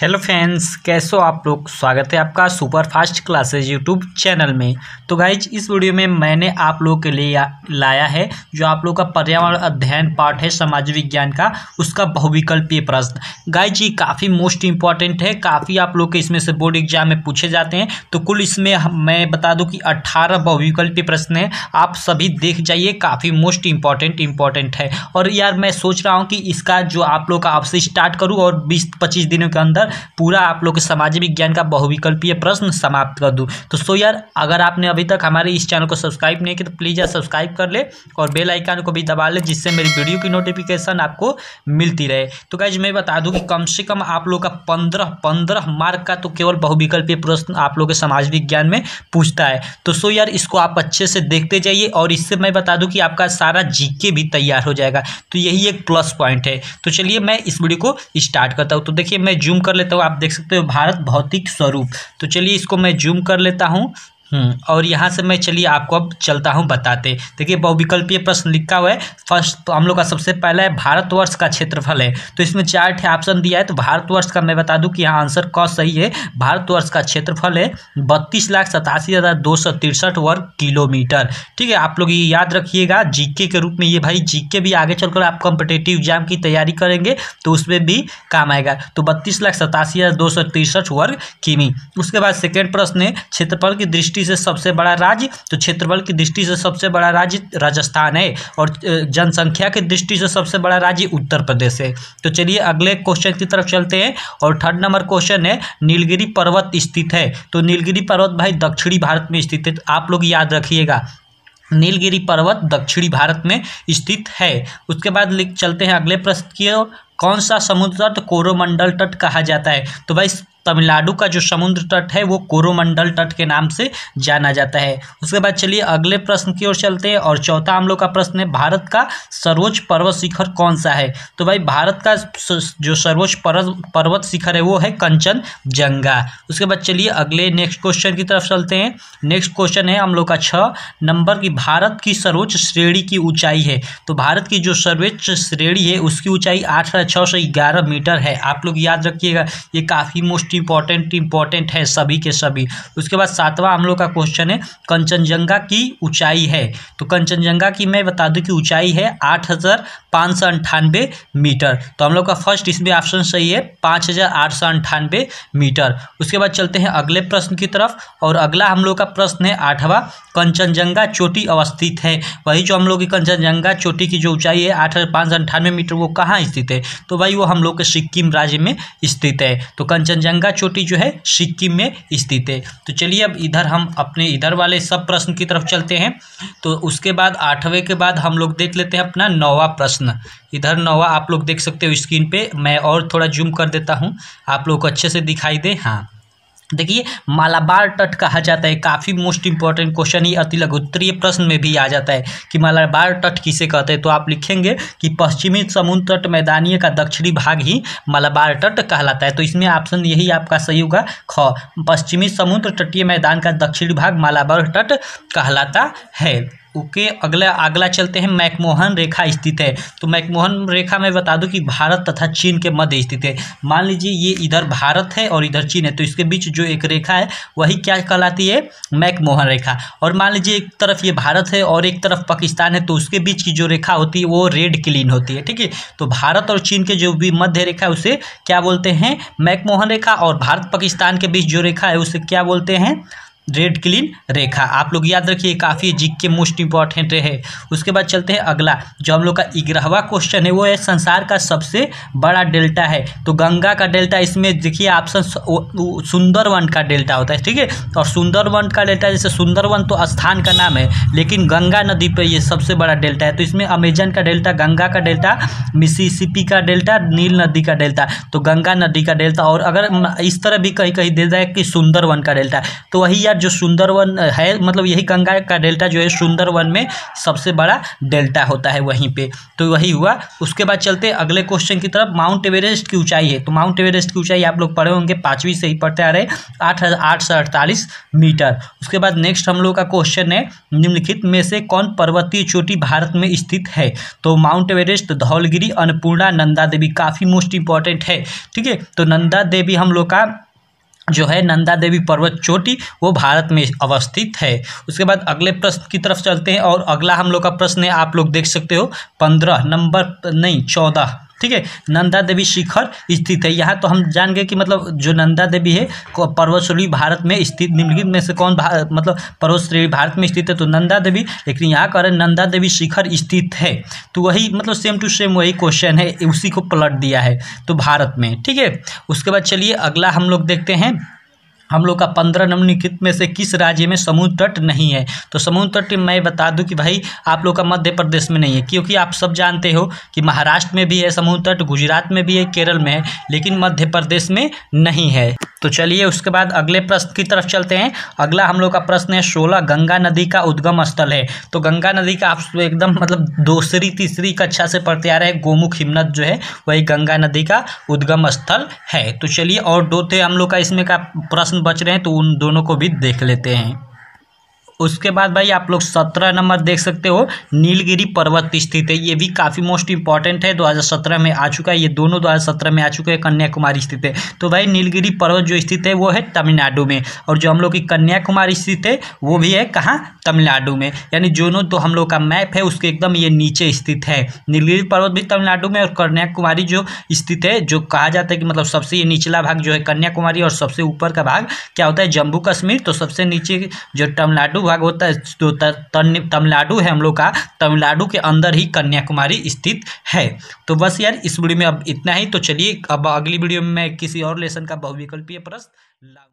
Hello friends, कैसे हो आप लोग। स्वागत है आपका super fast classes YouTube channel में। तो गाइज इस वीडियो में मैंने आप लोगों के लिए लाया है जो आप लोग का पर्यावरण अध्ययन पाठ है समाज विज्ञान का, उसका बहुविकल्पीय प्रश्न। गाइज ये काफ़ी मोस्ट इंपॉर्टेंट है, काफ़ी आप लोग के इसमें से बोर्ड एग्जाम में पूछे जाते हैं। तो कुल इसमें मैं बता दूं कि 18 बहुविकल्पीय प्रश्न हैं, आप सभी देख जाइए, काफ़ी मोस्ट इंपॉर्टेंट है। और यार मैं सोच रहा हूँ कि इसका जो आप लोग का आपसे स्टार्ट करूँ और 20-25 दिनों के अंदर पूरा आप लोग के समाज विज्ञान का बहुविकल्पीय प्रश्न समाप्त कर दूं। तो यार अगर आपने अभी तक हमारे इस चैनल को सब्सक्राइब नहीं किया तो प्लीज़ यार सब्सक्राइब कर ले और बेल आइकन को भी दबा ले, जिससे मेरी वीडियो की नोटिफिकेशन आपको मिलती रहे। तो गाइज मैं बता दूं कि कम से कम आप लोग का 15 मार्क का तो केवल बहुविकल्पीय प्रश्न आप लोग के समाज विज्ञान में पूछता है। तो यार इसको आप अच्छे से देखते जाइए और इससे मैं बता दूं कि आपका सारा जीके भी तैयार हो जाएगा। तो यही एक प्लस पॉइंट है। तो चलिए मैं इस वीडियो को स्टार्ट करता हूँ। तो देखिए मैं जूम कर लेता हूँ, आप देख सकते हो भारत भौतिक स्वरूप। तो चलिए इसको मैं जूम कर लेता हूँ और यहाँ से मैं चलिए आपको अब चलता हूँ बताते। देखिए बहुविकल्पीय प्रश्न लिखा हुआ है। फर्स्ट तो हम लोग का सबसे पहला है भारतवर्ष का क्षेत्रफल है। तो इसमें 4 ऑप्शन दिया है। तो भारतवर्ष का मैं बता दूं कि यहाँ आंसर क सही है। भारतवर्ष का क्षेत्रफल है 32,87,263 वर्ग किलोमीटर। ठीक है, आप लोग ये याद रखिएगा जीके के रूप में। ये भाई जीके भी आगे चलकर आप कॉम्पिटिटिव एग्जाम की तैयारी करेंगे तो उसमें भी काम आएगा। तो 32,87,263 वर्ग किमी। उसके बाद सेकेंड प्रश्न है क्षेत्रफल की दृष्टि से सबसे बड़ा राज्य। तो क्षेत्रफल की दृष्टि से सबसे बड़ा राज्य राजस्थान है और जनसंख्या की दृष्टि से सबसे बड़ा राज्य उत्तर प्रदेश है। तो चलिए अगले क्वेश्चन की तरफ चलते हैं और 3rd नंबर क्वेश्चन है नीलगिरी पर्वत स्थित है। तो नीलगिरी पर्वत भाई दक्षिणी भारत में स्थित है। आप लोग याद रखिएगा नीलगिरी पर्वत दक्षिणी भारत में स्थित है। उसके बाद चलते हैं अगले प्रश्न की ओर। कौन सा समुद्र तट कोरोमंडल तट कहा जाता है। तो भाई तमिलनाडु का जो समुद्र तट है वो कोरोमंडल तट के नाम से जाना जाता है। उसके बाद चलिए अगले प्रश्न की ओर चलते हैं और चौथा हम लोग का प्रश्न है भारत का सर्वोच्च पर्वत शिखर कौन सा है। तो भाई भारत का जो सर्वोच्च पर्वत शिखर है वो है कंचनजंगा। उसके बाद चलिए अगले नेक्स्ट क्वेश्चन की तरफ चलते हैं। नेक्स्ट क्वेश्चन है हम लोग का 6 नंबर की भारत की सर्वोच्च श्रेणी की ऊंचाई है। तो भारत की जो सर्वोच्च श्रेणी है उसकी ऊंचाई 8,611 मीटर है। आप लोग याद रखिएगा, ये काफ़ी मोस्ट इंपॉर्टेंट है सभी के सभी। उसके बाद 7वां हम लोग का क्वेश्चन है कंचनजंगा की ऊंचाई है। तो कंचनजंगा की मैं बता दूं कि ऊंचाई है 8,598 मीटर। तो हम लोग का फर्स्ट इसमें ऑप्शन सही है 5,898 मीटर। उसके बाद चलते हैं अगले प्रश्न की तरफ और अगला हम लोग का प्रश्न है 8वां कंचनजंगा चोटी अवस्थित है। वही जो हम लोग की कंचनजंगा चोटी की जो ऊंचाई है 8,598 मीटर वो कहाँ स्थित है। तो भाई वो हम लोग के सिक्किम राज्य में स्थित है। तो कंचनजंगा चोटी जो है सिक्किम में स्थित है। तो चलिए अब इधर हम अपने इधर वाले सब प्रश्न की तरफ चलते हैं। तो उसके बाद 8वें के बाद हम लोग देख लेते हैं अपना 9वां प्रश्न। इधर 9वां आप लोग देख सकते हो स्क्रीन पे, मैं और थोड़ा जूम कर देता हूँ आप लोग को अच्छे से दिखाई दे। हाँ देखिए मालाबार तट कहा जाता है। काफ़ी मोस्ट इंपॉर्टेंट क्वेश्चन, ये अति लघु उत्तरीय प्रश्न में भी आ जाता है कि मालाबार तट किसे कहते हैं। तो आप लिखेंगे कि पश्चिमी समुद्र तट मैदानीय का दक्षिणी भाग ही मालाबार तट कहलाता है। तो इसमें ऑप्शन यही आपका सही होगा ख, पश्चिमी समुद्र तटीय मैदान का दक्षिणी भाग मालाबार तट कहलाता है। ओके अगला चलते हैं मैकमोहन रेखा स्थित है। तो मैकमोहन रेखा में बता दूं कि भारत तथा चीन के मध्य स्थित है। मान लीजिए ये इधर भारत है और इधर चीन है, तो इसके बीच जो एक रेखा है वही क्या कहलाती है, मैकमोहन रेखा। और मान लीजिए एक तरफ ये भारत है और एक तरफ पाकिस्तान है, तो उसके बीच की जो रेखा होती है वो रेड क्लीन होती है। ठीक है, तो भारत और चीन के जो भी मध्य रेखा है उसे क्या बोलते हैं, मैकमोहन रेखा। और भारत पाकिस्तान के बीच जो रेखा है उसे क्या बोलते हैं, रेड क्लीन रेखा। आप लोग याद रखिए, काफ़ी जीके के मोस्ट इंपॉर्टेंट है। उसके बाद चलते हैं अगला जो हम लोग का 11वां क्वेश्चन है वो है संसार का सबसे बड़ा डेल्टा है। तो गंगा का डेल्टा, इसमें देखिए ऑप्शन सुंदरवन का डेल्टा होता है। ठीक है, और सुंदरवन का डेल्टा, जैसे सुंदरवन तो स्थान का नाम है लेकिन गंगा नदी पर ये सबसे बड़ा डेल्टा है। तो इसमें अमेजन का डेल्टा, गंगा का डेल्टा, मिसिसिपी का डेल्टा, नील नदी का डेल्टा, तो गंगा नदी का डेल्टा। और अगर इस तरह भी कहीं कहीं दे जाए कि सुंदरवन का डेल्टा, तो वही यार जो सुंदरवन है, मतलब यही गंगा का डेल्टा जो है सुंदरवन में सबसे बड़ा डेल्टा होता है वहीं पे। तो वही हुआ। उसके बाद चलते हैं अगले क्वेश्चन की तरफ। माउंट एवरेस्ट की ऊंचाई है, तो माउंट एवरेस्ट की ऊंचाई आप लोग पढ़े होंगे, 5वीं से ही पढ़ते आ रहे, 8,848 मीटर। उसके बाद नेक्स्ट हम लोग का क्वेश्चन है, निम्नलिखित में से कौन पर्वतीय चोटी भारत में स्थित है? तो माउंट एवरेस्ट, धौलगिरी, अन्नपूर्णा, नंदा देवी, काफ़ी मोस्ट इंपॉर्टेंट है। ठीक है, तो नंदा देवी हम लोग का जो है नंदा देवी पर्वत चोटी वो भारत में अवस्थित है। उसके बाद अगले प्रश्न की तरफ चलते हैं, और अगला हम लोग का प्रश्न है, आप लोग देख सकते हो 15 नंबर नहीं 14, ठीक है, नंदा देवी शिखर स्थित है। यहाँ तो हम जान गए कि मतलब जो नंदा देवी है पर्वत श्रेणी भारत में स्थित, निम्नलिखित में से कौन मतलब पर्वत श्रेणी भारत में स्थित है? तो नंदा देवी, लेकिन यहाँ कह नंदा देवी शिखर स्थित है, तो वही मतलब सेम टू सेम वही क्वेश्चन है, उसी को पलट दिया है, तो भारत में। ठीक है, उसके बाद चलिए अगला हम लोग देखते हैं, हम लोग का 15 निम्नलिखित में से किस राज्य में समुद्र तट नहीं है? तो समुद्र तट मैं बता दूं कि भाई आप लोग का मध्य प्रदेश में नहीं है, क्योंकि आप सब जानते हो कि महाराष्ट्र में भी है समुद्र तट, गुजरात में भी है, केरल में है, लेकिन मध्य प्रदेश में नहीं है। तो चलिए उसके बाद अगले प्रश्न की तरफ चलते हैं। अगला हम लोग का प्रश्न है 16, गंगा नदी का उद्गम स्थल है। तो गंगा नदी का आप एकदम मतलब दूसरी तीसरी कक्षा से पढ़ते आ रहे हैं, गोमुख हिमनद जो है वही गंगा नदी का उद्गम स्थल है। तो चलिए, और दो थे हम लोग का इसमें का प्रश्न बच रहे हैं, तो उन दोनों को भी देख लेते हैं। उसके बाद भाई आप लोग 17 नंबर देख सकते हो, नीलगिरी पर्वत स्थित है। ये भी काफ़ी मोस्ट इंपॉर्टेंट है, 2017 में आ चुका है, ये दोनों 2017 में आ चुके हैं, कन्याकुमारी स्थित है। तो भाई नीलगिरी पर्वत जो स्थित है वो है तमिलनाडु में, और जो हम लोग की कन्याकुमारी स्थित है वो भी है कहाँ? तमिलनाडु में। यानी दोनों तो हम लोग का मैप है उसके एकदम ये नीचे स्थित है। नीलगिरी पर्वत भी तमिलनाडु में, और कन्याकुमारी जो स्थित है, जो कहा जाता है कि मतलब सबसे ये निचला भाग जो है कन्याकुमारी, और सबसे ऊपर का भाग क्या होता है? जम्मू कश्मीर। तो सबसे नीचे जो तमिलनाडु भाग होता है, तो तमिलनाडु है हम लोग का, तमिलनाडु के अंदर ही कन्याकुमारी स्थित है। तो बस यार इस वीडियो में अब इतना ही। तो चलिए अब अगली वीडियो में मैं किसी और लेसन का बहुविकल्पीय प्रश्न